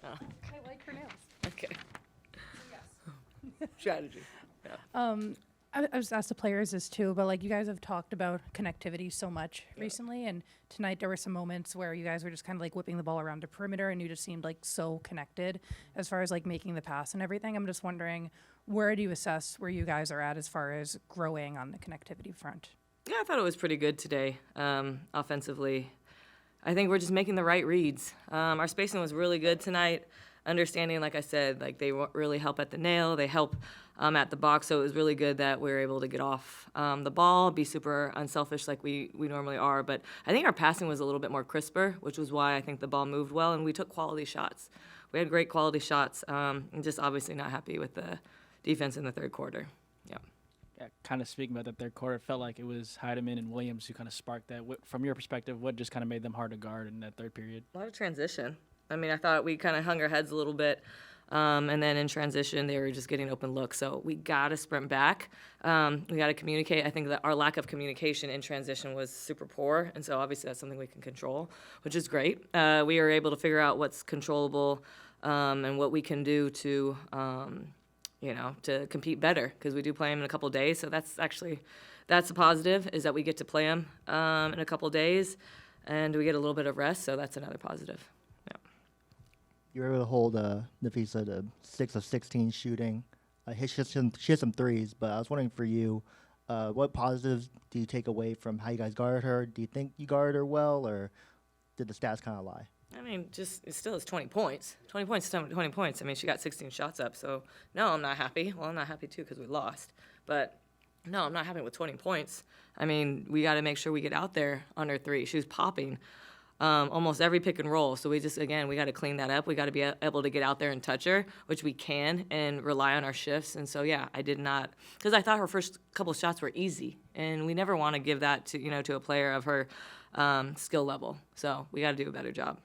Oh, I like her nails. okay. Yes. Strategy. Yeah. I was asked the players this too, but like you guys have talked about connectivity so much recently, and tonight there were some moments where you guys were just kind of like whipping the ball around the perimeter, and you just seemed like so connected as far as like making the pass and everything. I'm just wondering, where do you assess where you guys are at as far as growing on the connectivity front? Yeah, I thought it was pretty good today, offensively. I think we're just making the right reads. Our spacing was really good tonight. Understanding, like I said, like they really help at the nail. They help at the box, so it was really good that we were able to get off the ball, be super unselfish like we normally are. But I think our passing was a little bit more crisper, which was why I think the ball moved well, and we took quality shots. We had great quality shots. I'm just obviously not happy with the defense in the third quarter. Yeah. Yeah, kind of speaking about that third quarter, it felt like it was Heidemann and Williams who kind of sparked that. From your perspective, what just kind of made them hard to guard in that third period? A lot of transition. I mean, I thought we kind of hung our heads a little bit, and then in transition, they were just getting open looks. So we got to sprint back. We got to communicate. I think that our lack of communication in transition was super poor, and so obviously that's something we can control, which is great. We were able to figure out what's controllable and what we can do to, to compete better, because we do play them in a couple of days. So that's a positive, is that we get to play them in a couple of days, and we get a little bit of rest. So that's another positive. You were able to hold Nafisa to 6 of 16 shooting. She had some threes, but I was wondering for you, what positives do you take away from how you guys guarded her? Do you think you guarded her well, or did the stats kind of lie? I mean, it still is 20 points. 20 points is 20 points. I mean, she got 16 shots up, so no, I'm not happy. Well, I'm not happy too because we lost. But no, I'm not happy with 20 points. I mean, we got to make sure we get out there under three. She was popping almost every pick and roll. So we got to clean that up. We got to be able to get out there and touch her, which we can, and rely on our shifts. And so, yeah, I did not, because I thought her first couple shots were easy, and we never want to give that to a player of her skill level. So we got to do a better job.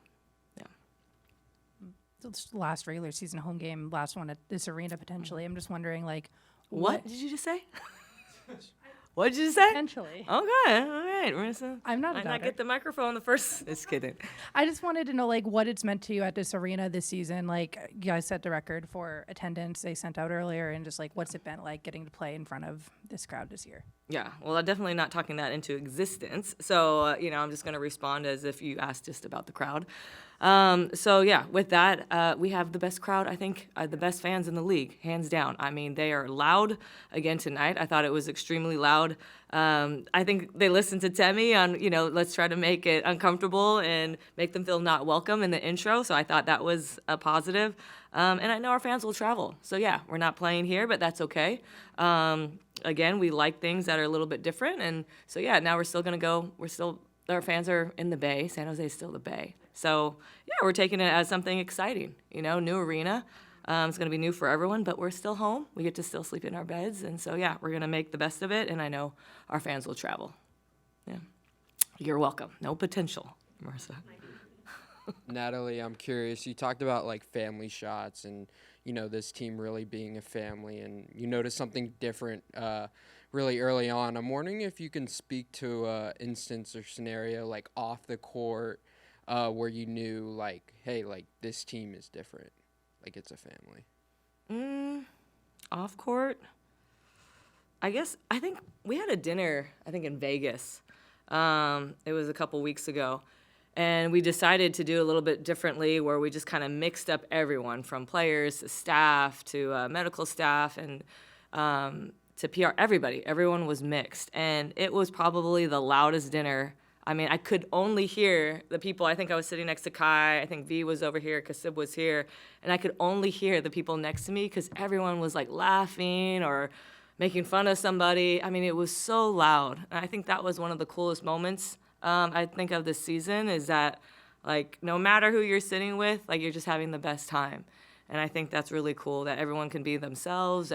It's the last regular season home game, last one at this arena potentially. I'm just wondering, like, What did you just say? What did you say? Potentially. Okay, all right, Marissa. I'm not a I not doubter. get the microphone the first. Just kidding. I just wanted to know, like, what it's meant to you at this arena this season. Like, you guys set the record for attendance they sent out earlier, and just, like, what's it been like getting to play in front of this crowd this year? Yeah, well, I'm definitely not talking that into existence. So, I'm just going to respond as if you asked just about the crowd. With that, we have the best crowd, I think, the best fans in the league, hands down. I mean, they are loud again tonight. I thought it was extremely loud. I think they listened to Temi on, let's try to make it uncomfortable and make them feel not welcome in the intro. So I thought that was a positive. And I know our fans will travel. So, yeah, we're not playing here, but that's okay. Again, we like things that are a little bit different. And so, yeah, now we're still going to go. Our fans are in the Bay. San Jose is still the Bay. So, yeah, we're taking it as something exciting, new arena. It's going to be new for everyone, but we're still home. We get to still sleep in our beds. And so, yeah, we're going to make the best of it, and I know our fans will travel. Yeah. You're welcome. No potential, Marissa. Natalie, I'm curious. You talked about, like, family shots and, this team really being a family, and you noticed something different really early on. I'm wondering if you can speak to an instance or scenario, like, off the court, where you knew, like, hey, like, this team is different. Like, it's a family. Off court? I think we had a dinner, in Vegas. It was a couple weeks ago. And we decided to do a little bit differently, where we just kind of mixed up everyone from players to staff to medical staff and to PR. Everyone was mixed. And it was probably the loudest dinner. I mean, I could only hear the people. I think I was sitting next to Kai. I think V was over here. Kasib was here. And I could only hear the people next to me because everyone was, like, laughing or making fun of somebody. I mean, it was so loud. And I think that was one of the coolest moments, I think, of this season, is that, like, no matter who you're sitting with, like, you're just having the best time. And I think that's really cool that everyone can be themselves.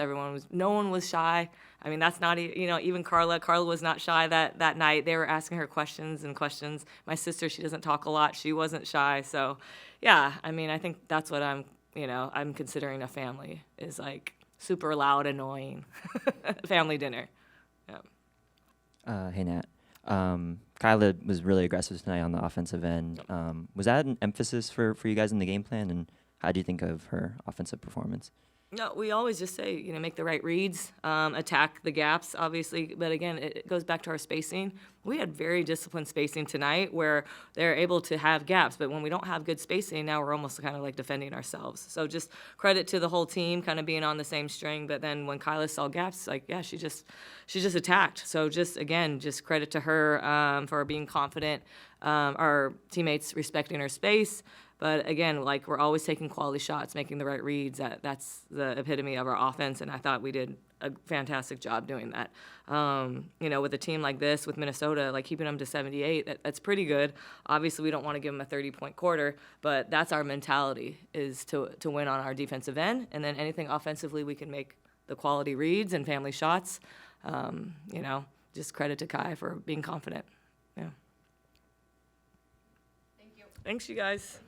No one was shy. I mean, that's not, even Carla. Carla was not shy that night. They were asking her questions. My sister, she doesn't talk a lot. She wasn't shy. So, yeah, I mean, I think that's what I'm considering a family, is, like, super loud, annoying family dinner. Yeah. Hey, Nat. Kyla was really aggressive tonight on the offensive end. Was that an emphasis for you guys in the game plan? And how do you think of her offensive performance? No, we always just say, make the right reads, attack the gaps, obviously. But again, it goes back to our spacing. We had very disciplined spacing tonight where they're able to have gaps. But when we don't have good spacing, now we're almost kind of like defending ourselves. So just credit to the whole team kind of being on the same string. But then when Kyla saw gaps, she just attacked. So just credit to her for being confident, our teammates respecting her space. But again, we're always taking quality shots, making the right reads. That's the epitome of our offense, and I thought we did a fantastic job doing that. With a team like this, with Minnesota, keeping them to 78, that's pretty good. Obviously, we don't want to give them a 30-point quarter, but that's our mentality, is to win on our defensive end, and then anything offensively we can make the quality reads and family shots. Just credit to Kai for being confident. Yeah. Thank you. Thanks, you guys.